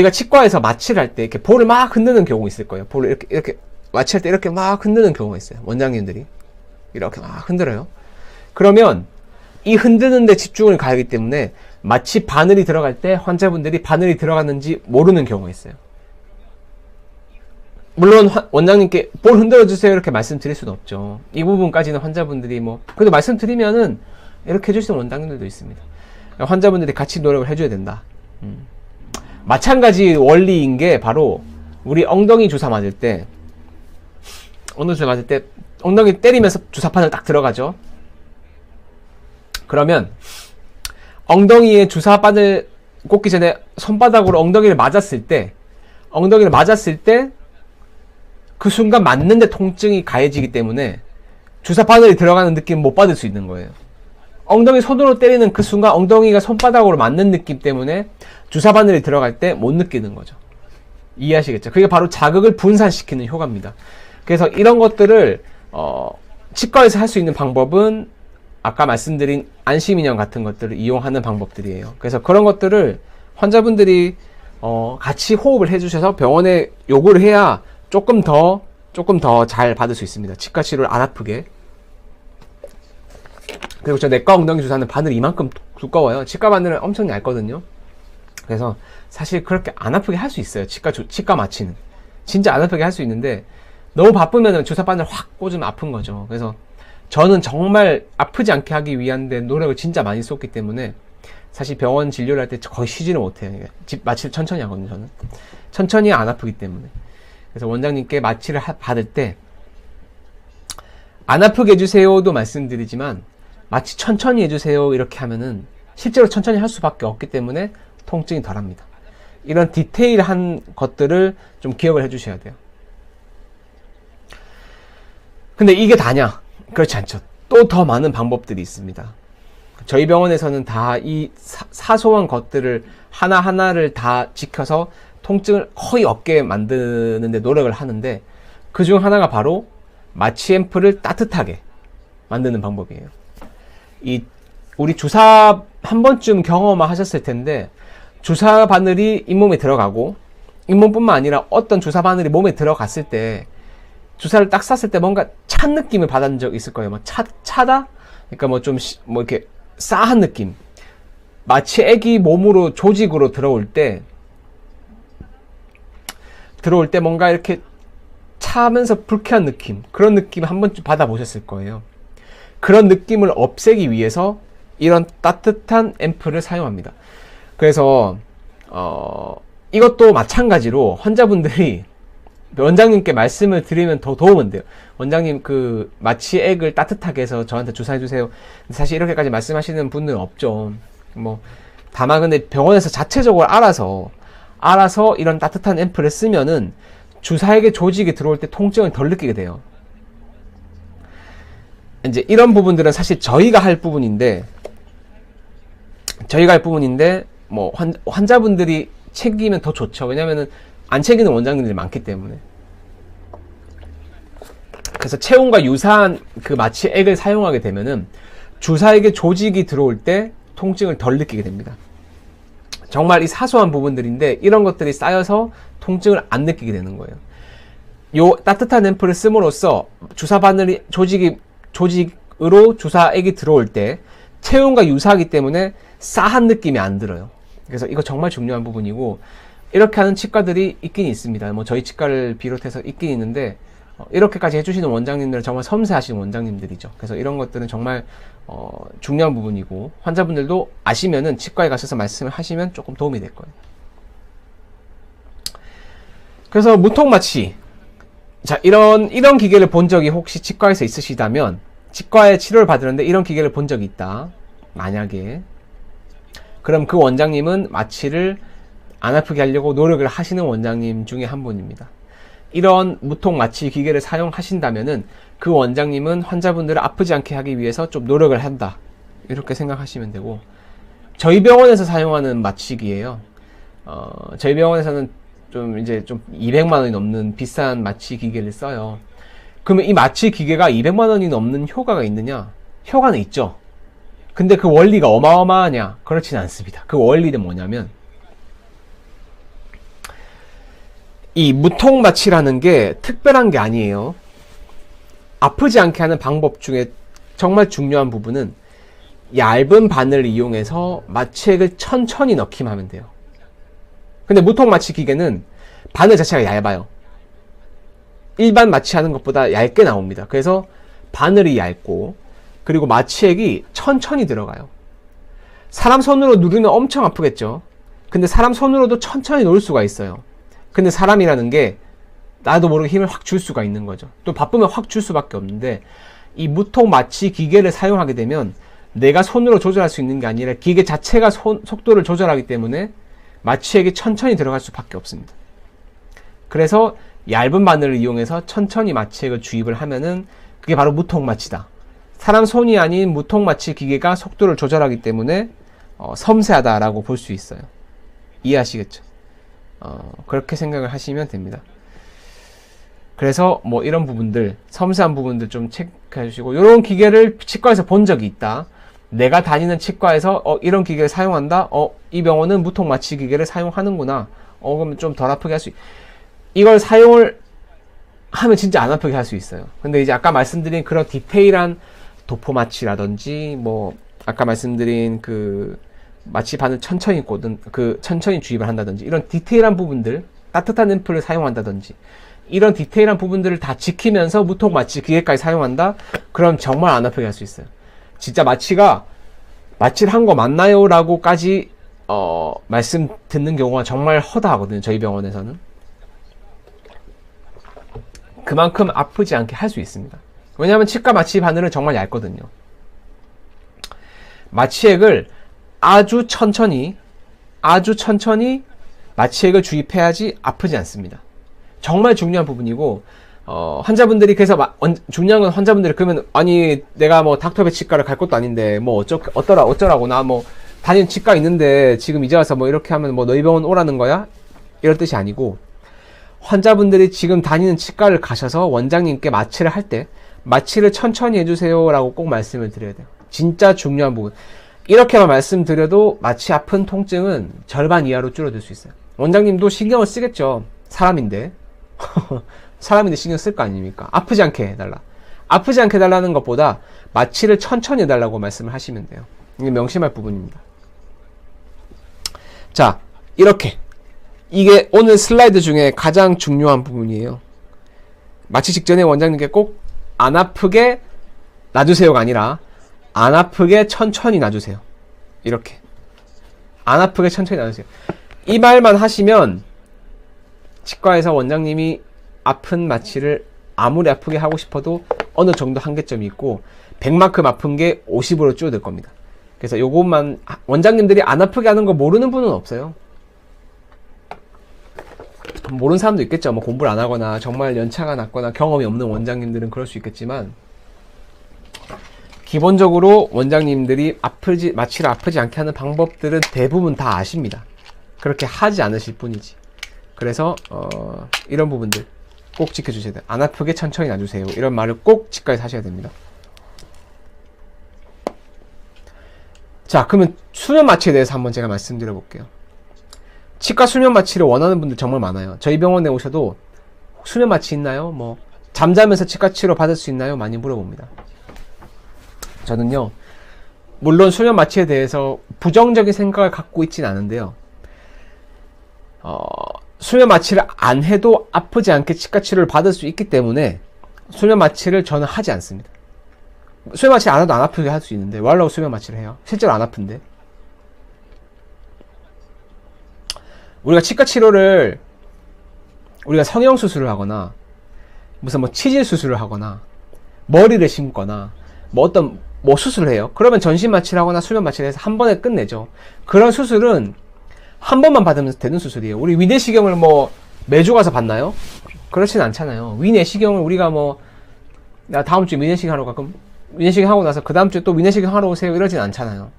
우리가 치과에서 마취를 할 때 이렇게 볼을 막 흔드는 경우 있을 거예요. 볼을 이렇게 마취할 때 이렇게 막 흔드는 경우가 있어요. 원장님들이 이렇게 막 흔들어요. 그러면 이 흔드는 데 집중을 가하기 때문에 마치 바늘이 들어갈 때 환자분들이 바늘이 들어갔는지 모르는 경우가 있어요. 물론 원장님께 볼 흔들어 주세요 이렇게 말씀드릴 수는 없죠. 이 부분까지는 환자분들이 그래도 말씀드리면은 이렇게 해주시는 원장님들도 있습니다. 환자분들이 같이 노력을 해줘야 된다. 마찬가지 원리인 게 바로 우리 엉덩이 주사 맞을 때 엉덩이 때리면서 주사판을 딱 들어가죠. 그러면 엉덩이에 주사바늘 꽂기 전에 손바닥으로 엉덩이를 맞았을 때 그 순간 맞는데 통증이 가해지기 때문에 주사바늘이 들어가는 느낌 못 받을 수 있는 거예요. 엉덩이 손으로 때리는 그 순간 엉덩이가 손바닥으로 맞는 느낌 때문에 주사바늘이 들어갈 때 못 느끼는 거죠. 이해하시겠죠? 그게 바로 자극을 분산시키는 효과입니다. 그래서 이런 것들을 치과에서 할 수 있는 방법은 아까 말씀드린 안심인형 같은 것들을 이용하는 방법들이에요. 그래서 그런 것들을 환자분들이 같이 호흡을 해주셔서 병원에 요구를 해야 조금 더 잘 받을 수 있습니다. 치과 치료를 안 아프게. 그리고 저 내과 엉덩이 주사는 바늘이 이만큼 두꺼워요. 치과 바늘은 엄청 얇거든요. 그래서 사실 그렇게 안 아프게 할 수 있어요. 치과 마취는 진짜 안 아프게 할 수 있는데 너무 바쁘면 주사 바늘 확 꽂으면 아픈 거죠. 그래서 저는 정말 아프지 않게 하기 위한 데 노력을 진짜 많이 쏟기 때문에 사실 병원 진료를 할 때 거의 쉬지를 못해요. 마취를 천천히 하거든요. 저는 천천히 안 아프기 때문에. 그래서 원장님께 마취를 받을 때 안 아프게 해주세요도 말씀드리지만 마취 천천히 해주세요 이렇게 하면은 실제로 천천히 할 수밖에 없기 때문에 통증이 덜합니다. 이런 디테일한 것들을 좀 기억을 해주셔야 돼요. 근데 이게 다냐? 그렇지 않죠. 또 더 많은 방법들이 있습니다. 저희 병원에서는 다 이 사소한 것들을 하나하나를 다 지켜서 통증을 거의 없게 만드는 데 노력을 하는데 그중 하나가 바로 마취 앰플을 따뜻하게 만드는 방법이에요. 우리 주사 한 번쯤 경험하셨을 텐데 주사 바늘이 잇몸에 들어가고 잇몸뿐만 아니라 어떤 주사 바늘이 몸에 들어갔을 때 주사를 딱 쐈을 때 뭔가 찬 느낌을 받은 적 있을 거예요. 차다? 그러니까 이렇게 싸한 느낌. 마치 애기 몸으로 조직으로 들어올 때 뭔가 이렇게 차면서 불쾌한 느낌. 그런 느낌 한 번쯤 받아보셨을 거예요. 그런 느낌을 없애기 위해서 이런 따뜻한 앰플을 사용합니다. 그래서 이것도 마찬가지로 환자분들이 원장님께 말씀을 드리면 더 도움은 돼요. 원장님 그 마취액을 따뜻하게 해서 저한테 주사해주세요. 사실 이렇게까지 말씀하시는 분들은 없죠. 다만 근데 병원에서 자체적으로 알아서 이런 따뜻한 앰플을 쓰면은 주사액의 조직이 들어올 때 통증을 덜 느끼게 돼요. 이제 이런 부분들은 사실 저희가 할 부분인데 환자분들이 챙기면 더 좋죠. 왜냐면은 안 챙기는 원장님들이 많기 때문에. 그래서 체온과 유사한 그 마취액을 사용하게 되면은 주사액의 조직이 들어올 때 통증을 덜 느끼게 됩니다. 정말 이 사소한 부분들인데 이런 것들이 쌓여서 통증을 안 느끼게 되는 거예요. 요 따뜻한 앰플을 씀으로써 주사 바늘이 조직으로 주사액이 들어올 때 체온과 유사하기 때문에 싸한 느낌이 안 들어요. 그래서 이거 정말 중요한 부분이고 이렇게 하는 치과들이 있긴 있습니다. 저희 치과를 비롯해서 있긴 있는데 이렇게까지 해주시는 원장님들은 정말 섬세하신 원장님들이죠. 그래서 이런 것들은 정말 중요한 부분이고 환자분들도 아시면은 치과에 가셔서 말씀을 하시면 조금 도움이 될 거예요. 그래서 무통마취, 자 이런 기계를 본 적이 혹시 치과에서 있으시다면 치과에 치료를 받으는데 이런 기계를 본 적이 있다. 만약에 그럼 그 원장님은 마취를 안 아프게 하려고 노력을 하시는 원장님 중에 한 분입니다. 이런 무통 마취 기계를 사용하신다면은 그 원장님은 환자분들을 아프지 않게 하기 위해서 좀 노력을 한다. 이렇게 생각하시면 되고 저희 병원에서 사용하는 마취기예요. 저희 병원에서는 좀 200만 원이 넘는 비싼 마취 기계를 써요. 그러면 이 마취 기계가 200만 원이 넘는 효과가 있느냐? 효과는 있죠. 근데 그 원리가 어마어마하냐? 그렇진 않습니다. 그 원리는 뭐냐면 이 무통마취라는 게 특별한 게 아니에요. 아프지 않게 하는 방법 중에 정말 중요한 부분은 얇은 바늘을 이용해서 마취액을 천천히 넣기만 하면 돼요. 근데 무통마취 기계는 바늘 자체가 얇아요. 일반 마취하는 것보다 얇게 나옵니다. 그래서 바늘이 얇고, 그리고 마취액이 천천히 들어가요. 사람 손으로 누르면 엄청 아프겠죠. 근데 사람 손으로도 천천히 놓을 수가 있어요. 근데 사람이라는 게 나도 모르게 힘을 확 줄 수가 있는 거죠. 또 바쁘면 확 줄 수밖에 없는데, 이 무통마취 기계를 사용하게 되면 내가 손으로 조절할 수 있는 게 아니라 기계 자체가 속도를 조절하기 때문에 마취액이 천천히 들어갈 수밖에 없습니다. 그래서 얇은 바늘을 이용해서 천천히 마취액을 주입을 하면은 그게 바로 무통마취다. 사람 손이 아닌 무통마취 기계가 속도를 조절하기 때문에 섬세하다라고 볼 수 있어요. 이해하시겠죠? 그렇게 생각을 하시면 됩니다. 그래서 뭐 이런 부분들, 섬세한 부분들 좀 체크해 주시고, 이런 기계를 치과에서 본 적이 있다. 내가 다니는 치과에서 이런 기계를 사용한다. 이 병원은 무통마취 기계를 사용하는구나. 그러면 좀 덜 아프게 할 수 이걸 사용을 하면 진짜 안 아프게 할 수 있어요. 근데 이제 아까 말씀드린 그런 디테일한 도포마취라든지, 뭐 아까 말씀드린 그 마취 바늘 천천히 꽂은 천천히 주입을 한다든지, 이런 디테일한 부분들, 따뜻한 앰플을 사용한다든지, 이런 디테일한 부분들을 다 지키면서 무통마취 기계까지 사용한다? 그럼 정말 안 아프게 할 수 있어요. 진짜 마취를 한 거 맞나요? 라고까지 말씀 듣는 경우가 정말 허다하거든요. 저희 병원에서는. 그만큼 아프지 않게 할 수 있습니다. 왜냐하면 치과 마취 바늘은 정말 얇거든요. 마취액을 아주 천천히 마취액을 주입해야지 아프지 않습니다. 정말 중요한 부분이고, 환자분들이 그래서 중요한 건 환자분들이 그러면 아니 내가 뭐 닥터베 치과를 갈 것도 아닌데 뭐 어쩌라고 나 뭐 다니는 치과 있는데 지금 이제 와서 뭐 이렇게 하면 뭐 너희 병원 오라는 거야? 이런 뜻이 아니고, 환자분들이 지금 다니는 치과를 가셔서 원장님께 마취를 할 때 마취를 천천히 해주세요 라고 꼭 말씀을 드려야 돼요. 진짜 중요한 부분. 이렇게만 말씀드려도 마취 아픈 통증은 절반 이하로 줄어들 수 있어요. 원장님도 신경을 쓰겠죠. 사람인데 사람인데 신경 쓸 거 아닙니까? 아프지 않게 해달라. 아프지 않게 해달라는 것보다 마취를 천천히 해달라고 말씀을 하시면 돼요. 이게 명심할 부분입니다. 자, 이렇게 이게 오늘 슬라이드 중에 가장 중요한 부분이에요. 마취 직전에 원장님께 꼭 안 아프게 놔주세요가 아니라 안 아프게 천천히 놔주세요. 이렇게 안 아프게 천천히 놔주세요. 이 말만 하시면 치과에서 원장님이 아픈 마취를 아무리 아프게 하고 싶어도 어느 정도 한계점이 있고 100만큼 아픈 게 50으로 줄어들 겁니다. 그래서 요것만, 원장님들이 안 아프게 하는 거 모르는 분은 없어요. 모르는 사람도 있겠죠. 뭐 공부를 안 하거나 정말 연차가 낮거나 경험이 없는 원장님들은 그럴 수 있겠지만, 기본적으로 원장님들이 마취를 아프지 않게 하는 방법들은 대부분 다 아십니다. 그렇게 하지 않으실 뿐이지. 그래서 이런 부분들 꼭 지켜주셔야 돼요. 안 아프게 천천히 놔주세요. 이런 말을 꼭 치과에서 하셔야 됩니다. 자, 그러면 수면 마취에 대해서 한번 제가 말씀드려 볼게요. 치과 수면 마취를 원하는 분들 정말 많아요. 저희 병원에 오셔도 수면 마취 있나요? 뭐 잠자면서 치과 치료 받을 수 있나요? 많이 물어봅니다. 저는요, 물론 수면 마취에 대해서 부정적인 생각을 갖고 있진 않은데요, 수면 마취를 안 해도 아프지 않게 치과 치료를 받을 수 있기 때문에 수면 마취를 저는 하지 않습니다. 수면 마취 안 해도 안 아프게 할 수 있는데 왜 하려고 수면 마취를 해요? 실제로 안 아픈데. 우리가 치과 치료를, 우리가 성형 수술을 하거나 무슨 뭐 치질 수술을 하거나 머리를 심거나 뭐 어떤 뭐 수술을 해요. 그러면 전신 마취를 하거나 수면 마취를 해서 한 번에 끝내죠. 그런 수술은 한 번만 받으면 되는 수술이에요. 우리 위내시경을 뭐 매주 가서 받나요? 그렇진 않잖아요. 위내시경을 우리가 뭐, 나 다음 주에 위내시경 하러 가, 그럼 위내시경 하고 나서 그 다음 주에 또 위내시경 하러 오세요, 이러진 않잖아요.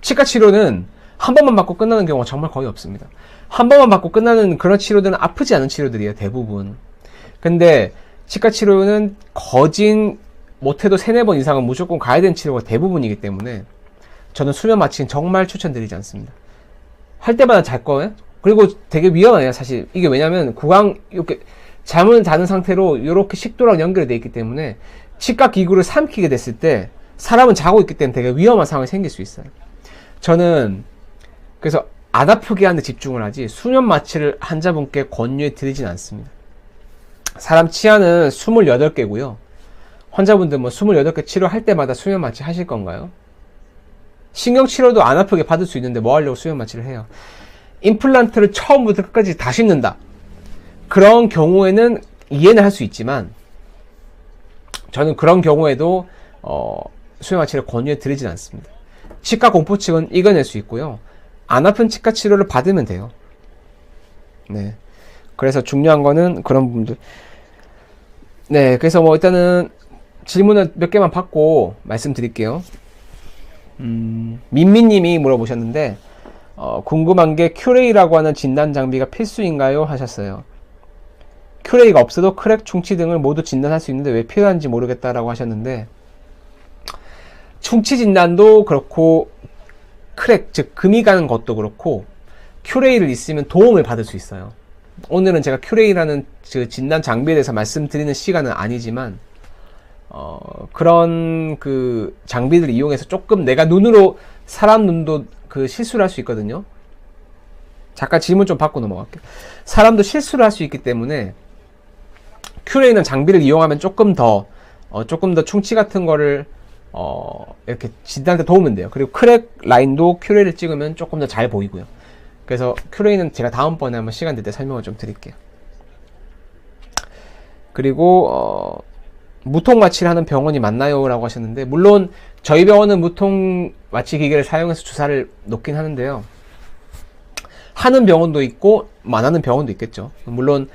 치과 치료는 한 번만 받고 끝나는 경우가 정말 거의 없습니다. 한 번만 받고 끝나는 그런 치료들은 아프지 않은 치료들이에요, 대부분. 근데 치과 치료는 거진 못해도 3-4번 이상은 무조건 가야 되는 치료가 대부분이기 때문에 저는 수면 마취는 정말 추천드리지 않습니다. 할 때마다 잘 거예요? 그리고 되게 위험해요, 사실. 이게 왜냐면 구강, 이렇게 잠을 자는 상태로 이렇게 식도랑 연결이 되어 있기 때문에 치과 기구를 삼키게 됐을 때 사람은 자고 있기 때문에 되게 위험한 상황이 생길 수 있어요. 저는 그래서 안 아프게 하는 데 집중을 하지 수면 마취를 환자분께 권유해 드리진 않습니다. 사람 치아는 28개고요. 환자분들 뭐 28개 치료할 때마다 수면 마취 하실 건가요? 신경 치료도 안 아프게 받을 수 있는데 뭐 하려고 수면 마취를 해요? 임플란트를 처음부터 끝까지 다 심는다. 그런 경우에는 이해는 할 수 있지만 저는 그런 경우에도 수면 마취를 권유해 드리진 않습니다. 치과 공포증은 이겨낼 수 있고요. 안 아픈 치과 치료를 받으면 돼요. 네. 그래서 중요한 거는 그런 부분들. 네. 그래서 뭐 일단은 질문을 몇 개만 받고 말씀드릴게요. 민미님이 물어보셨는데, 궁금한 게 큐레이라고 하는 진단 장비가 필수인가요? 하셨어요. 큐레이가 없어도 크랙, 충치 등을 모두 진단할 수 있는데 왜 필요한지 모르겠다라고 하셨는데, 충치 진단도 그렇고 크랙, 즉 금이 가는 것도 그렇고 큐레이를 있으면 도움을 받을 수 있어요. 오늘은 제가 큐레이라는 그 진단 장비에 대해서 말씀드리는 시간은 아니지만 그런 그 장비들을 이용해서 조금 내가 눈으로 사람 눈도 그 실수를 할 수 있거든요. 잠깐 질문 좀 받고 넘어갈게요. 사람도 실수를 할 수 있기 때문에 큐레이는 장비를 이용하면 조금 더 충치 같은 거를 이렇게 진단할 때 도우면 돼요. 그리고 크랙 라인도 큐레이를 찍으면 조금 더 잘 보이고요. 그래서 큐레이는 제가 다음번에 한번 시간 될 때 설명을 좀 드릴게요. 그리고 무통 마취를 하는 병원이 맞나요? 라고 하셨는데, 물론 저희 병원은 무통 마취 기계를 사용해서 주사를 놓긴 하는데요. 하는 병원도 있고 안 하는 병원도 있겠죠. 물론